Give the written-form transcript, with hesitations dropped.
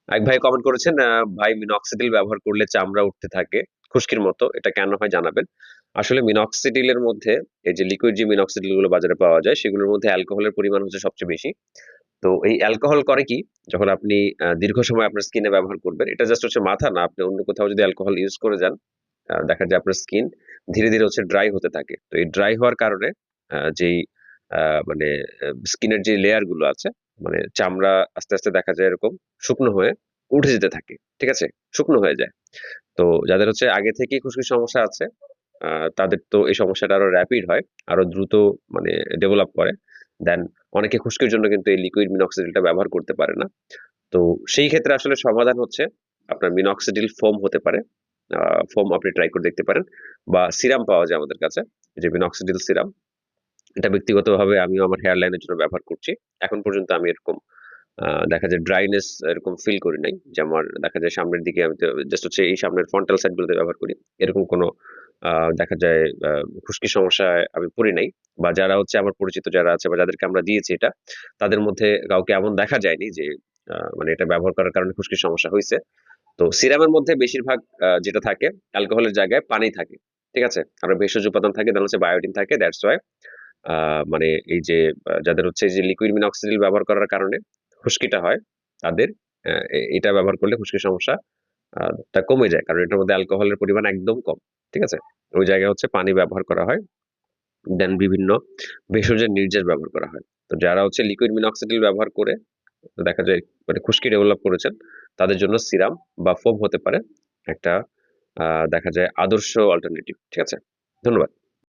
এক ভাই কমেন্ট করেছেন, ভাই মিনক্সিডিল ব্যবহার করলে চামড়া উঠতে থাকে খুশকির মতো, এটা কেন হয় জানাবেন। আসলে মিনক্সিডিলের মধ্যে এই যে লিকুইড যে মিনক্সিডিল গুলো বাজারে পাওয়া যায় সেগুলোর মধ্যে অ্যালকোহলের পরিমাণ হচ্ছে সবচেয়ে বেশি। তো এই অ্যালকোহল করে কি, যখন আপনি দীর্ঘ সময় আপনার স্কিনে ব্যবহার করবেন, এটা জাস্ট হচ্ছে মাথা না, আপনি অন্য কোথাও যদি অ্যালকোহল ইউজ করে যান, দেখা যায় আপনার স্কিন ধীরে ধীরে হচ্ছে ড্রাই হতে থাকে। তো এই ড্রাই হওয়ার কারণে যেই মানে স্কিনের যে লেয়ার গুলো আছে, মানে চামড়া আস্তে আস্তে দেখা যায় এরকম শুকনো হয়ে উঠে যেতে থাকে, ঠিক আছে, শুকনো হয়ে যায়। তো যাদের হচ্ছে আগে থেকেই খুশকির সমস্যা আছে, তাদের তো এই সমস্যাটা আরো র‍্যাপিড হয়, আরো দ্রুত মানে ডেভেলপ করে। দেন অনেকে খুশকির জন্য কিন্তু এই লিকুইড মিনক্সিডিলটা ব্যবহার করতে পারে না। তো সেই ক্ষেত্রে আসলে সমাধান হচ্ছে আপনার মিনক্সিডিল ফোম হতে পারে। ফোম আপনি ট্রাই করে দেখতে পারেন, বা সিরাম পাওয়া যায় আমাদের কাছে, যে মিনক্সিডিল সিরাম। এটা ব্যক্তিগতভাবে আমিও আমার হেয়ার লাইনের জন্য ব্যবহার করছি। এখন পর্যন্ত আমি এরকম দেখা যায় ড্রাইনেস এরকম ফিল করি নাই। যে আমার দেখা যায় সামনের দিকে আমি তো জাস্ট হচ্ছে এই সামনের ফ্রন্টাল সাইড গুলোতে ব্যবহার করি। এরকম কোনো আ দেখা যায় খুশকির সমস্যায় আমি পড়ি নাই। বা যারা হচ্ছে আমার পরিচিত যারা আছে বা যাদেরকে আমরা দিয়েছি এটা, তাদের মধ্যে কাউকে এমন দেখা যায়নি যে মানে এটা ব্যবহার করার কারণে খুশকির সমস্যা হইছে। তো সিরামের মধ্যে বেশিরভাগ যেটা থাকে অ্যালকোহলের জায়গায় পানি থাকে। ঠিক আছে? আর ভেষজ উপাদান থাকে, দেন হচ্ছে বায়োটিন থাকে। দ্যাটস ওয়াই আ মানে এই যে যাদের হচ্ছে এই যে লিকুইড মিনক্সিডিল ব্যবহার করার কারণে খুশকিটা হয়, তাদের এটা ব্যবহার করলে খুশকির সমস্যা আ টা কমে যায়। কারণ এটার মধ্যে অ্যালকোহলের পরিমাণ একদম কম। ঠিক আছে? ওই জায়গায় হচ্ছে পানি ব্যবহার করা হয়। দেন বিভিন্ন ভেষজের নির্যাস ব্যবহার করা হয়। তো যারা হচ্ছে লিকুইড মিনক্সিডিল ব্যবহার করে দেখা যায় মানে খুশকি ডেভেলপ করেছেন, তাদের জন্য সিরাম বা ফোম হতে পারে একটা দেখা যায় আদর্শ অল্টারনেটিভ। ঠিক আছে? ধন্যবাদ।